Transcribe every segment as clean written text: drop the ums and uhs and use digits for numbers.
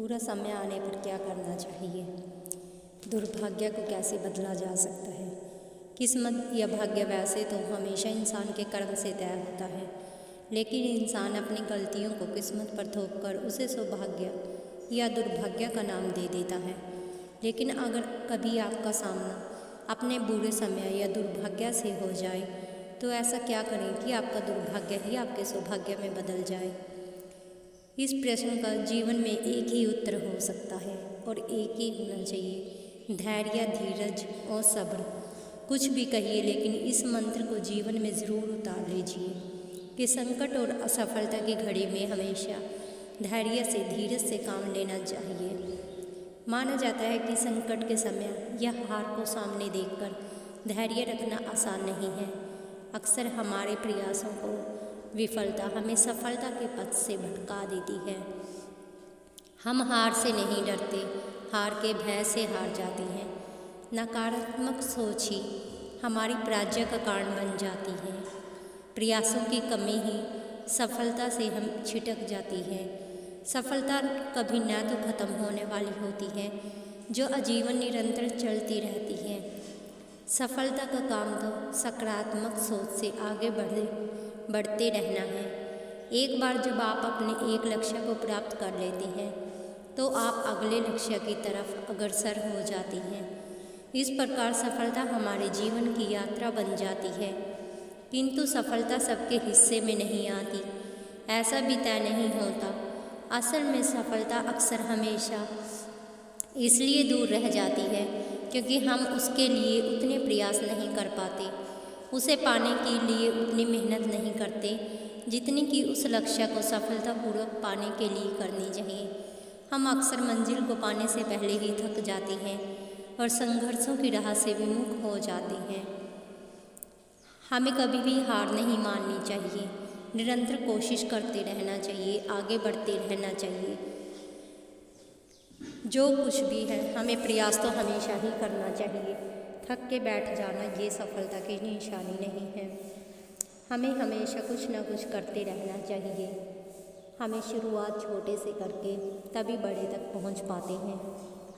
बुरा समय आने पर क्या करना चाहिए? दुर्भाग्य को कैसे बदला जा सकता है? किस्मत या भाग्य वैसे तो हमेशा इंसान के कर्म से तय होता है, लेकिन इंसान अपनी गलतियों को किस्मत पर थोप कर उसे सौभाग्य या दुर्भाग्य का नाम दे देता है। लेकिन अगर कभी आपका सामना अपने बुरे समय या दुर्भाग्य से हो जाए तो ऐसा क्या करें कि आपका दुर्भाग्य ही आपके सौभाग्य में बदल जाए? इस प्रश्न का जीवन में एक ही उत्तर हो सकता है और एक ही होना चाहिए: धैर्य, धीरज और सब्र। कुछ भी कहिए, लेकिन इस मंत्र को जीवन में ज़रूर उतार लीजिए कि संकट और असफलता की घड़ी में हमेशा धैर्य से, धीरज से काम लेना चाहिए। माना जाता है कि संकट के समय या हार को सामने देखकर धैर्य रखना आसान नहीं है। अक्सर हमारे प्रयासों को विफलता हमें सफलता के पथ से भटका देती है। हम हार से नहीं डरते, हार के भय से हार जाते हैं। नकारात्मक सोच ही हमारी पराजय का कारण बन जाती है। प्रयासों की कमी ही सफलता से हम छिटक जाती है। सफलता कभी न तो खत्म होने वाली होती है, जो आजीवन निरंतर चलती रहती है। सफलता का काम तो सकारात्मक सोच से आगे बढ़ते रहना है। एक बार जब आप अपने एक लक्ष्य को प्राप्त कर लेते हैं तो आप अगले लक्ष्य की तरफ अग्रसर हो जाती हैं। इस प्रकार सफलता हमारे जीवन की यात्रा बन जाती है। किंतु सफलता सबके हिस्से में नहीं आती, ऐसा भी तय नहीं होता। असल में सफलता अक्सर हमेशा इसलिए दूर रह जाती है क्योंकि हम उसके लिए उतने प्रयास नहीं कर पाते, उसे पाने के लिए उतनी मेहनत नहीं करते जितनी कि उस लक्ष्य को सफलतापूर्वक पाने के लिए करनी चाहिए। हम अक्सर मंजिल को पाने से पहले ही थक जाते हैं और संघर्षों की राह से विमुख हो जाते हैं। हमें कभी भी हार नहीं माननी चाहिए, निरंतर कोशिश करते रहना चाहिए, आगे बढ़ते रहना चाहिए। जो कुछ भी है, हमें प्रयास तो हमेशा ही करना चाहिए। थक के बैठ जाना ये सफलता की निशानी नहीं है। हमें हमेशा कुछ न कुछ करते रहना चाहिए। हमें शुरुआत छोटे से करके तभी बड़े तक पहुंच पाते हैं।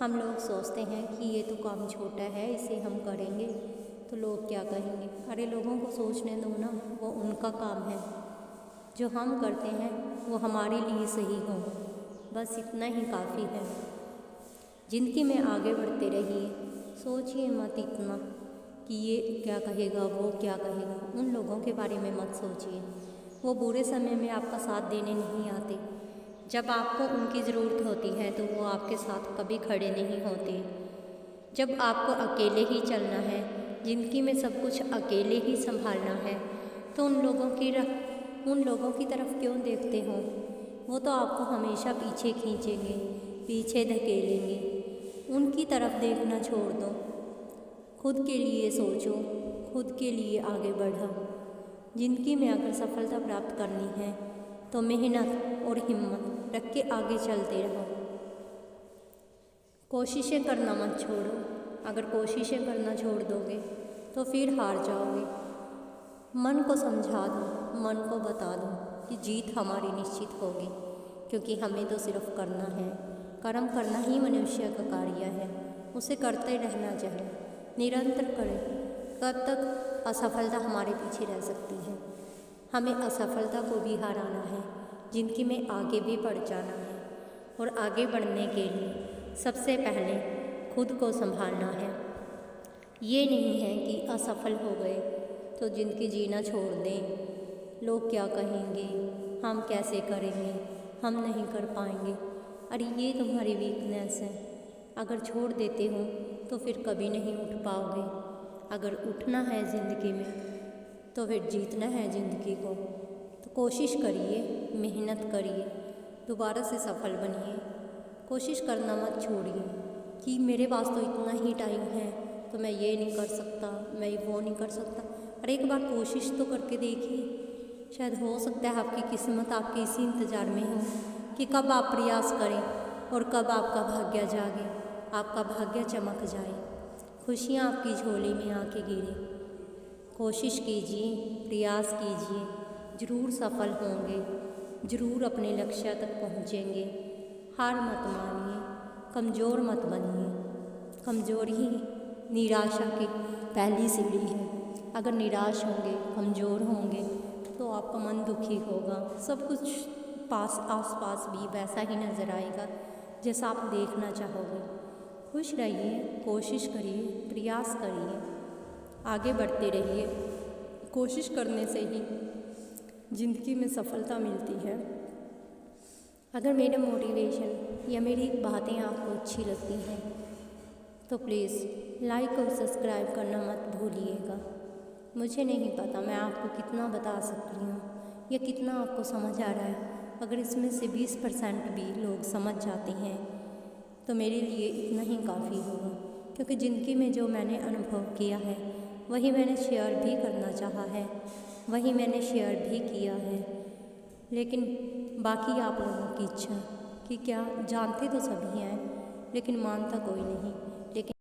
हम लोग सोचते हैं कि ये तो काम छोटा है, इसे हम करेंगे तो लोग क्या कहेंगे। अरे लोगों को सोचने दो ना, वो उनका काम है। जो हम करते हैं वो हमारे लिए सही हो, बस इतना ही काफ़ी है। ज़िंदगी में आगे बढ़ते रहिए, सोचिए मत इतना कि ये क्या कहेगा, वो क्या कहेगा। उन लोगों के बारे में मत सोचिए, वो बुरे समय में आपका साथ देने नहीं आते। जब आपको उनकी ज़रूरत होती है तो वो आपके साथ कभी खड़े नहीं होते। जब आपको अकेले ही चलना है, ज़िंदगी में सब कुछ अकेले ही संभालना है, तो उन लोगों की तरफ क्यों देखते हो? वो तो आपको हमेशा पीछे खींचेंगे, पीछे धकेलेंगे। उनकी तरफ देखना छोड़ दो, खुद के लिए सोचो, खुद के लिए आगे बढ़ो। ज़िंदगी में अगर सफलता प्राप्त करनी है तो मेहनत और हिम्मत रख के आगे चलते रहो। कोशिशें करना मत छोड़ो। अगर कोशिशें करना छोड़ दोगे तो फिर हार जाओगे। मन को समझा दो, मन को बता दो कि जीत हमारी निश्चित होगी, क्योंकि हमें तो सिर्फ करना है। कर्म करना ही मनुष्य का कार्य है, उसे करते रहना चाहिए, निरंतर करें। कब तक असफलता हमारे पीछे रह सकती है? हमें असफलता को भी हराना है, ज़िंदगी में आगे भी बढ़ जाना है। और आगे बढ़ने के लिए सबसे पहले खुद को संभालना है। ये नहीं है कि असफल हो गए तो ज़िंदगी जीना छोड़ दें। लोग क्या कहेंगे, हम कैसे करेंगे, हम नहीं कर पाएंगे। अरे ये तुम्हारी वीकनेस है। अगर छोड़ देते हो तो फिर कभी नहीं उठ पाओगे। अगर उठना है ज़िंदगी में तो फिर जीतना है ज़िंदगी को। तो कोशिश करिए, मेहनत करिए, दोबारा से सफल बनिए। कोशिश करना मत छोड़िए कि मेरे पास तो इतना ही टाइम है तो मैं ये नहीं कर सकता, मैं वो नहीं कर सकता। अरे एक बार कोशिश तो करके देखिए, शायद हो सकता है आपकी किस्मत आपके इसी इंतज़ार में हो कि कब आप प्रयास करें और कब आपका भाग्य जागे, आपका भाग्य चमक जाए, खुशियाँ आपकी झोली में आके गिरे। कोशिश कीजिए, प्रयास कीजिए, ज़रूर सफल होंगे, ज़रूर अपने लक्ष्य तक पहुँचेंगे। हार मत मानिए। कमज़ोर मत बनिए। कमज़ोर ही निराशा की पहली सीढ़ी है। अगर निराश होंगे, कमज़ोर होंगे तो आपका मन दुखी होगा। सब कुछ आस पास भी वैसा ही नज़र आएगा जैसा आप देखना चाहोगे। खुश रहिए, कोशिश करिए, प्रयास करिए, आगे बढ़ते रहिए। कोशिश करने से ही ज़िंदगी में सफलता मिलती है। अगर मेरा मोटिवेशन या मेरी बातें आपको अच्छी लगती हैं तो प्लीज़ लाइक और सब्सक्राइब करना मत भूलिएगा। मुझे नहीं पता मैं आपको कितना बता सकती हूँ या कितना आपको समझ आ रहा है। अगर इसमें से 20% भी लोग समझ जाते हैं तो मेरे लिए इतना ही काफ़ी होगा, क्योंकि ज़िंदगी में जो मैंने अनुभव किया है वही मैंने शेयर भी करना चाहा है, वही मैंने शेयर भी किया है। लेकिन बाकी आप लोगों की इच्छा कि क्या जानते तो सभी हैं लेकिन मानता कोई नहीं। लेकिन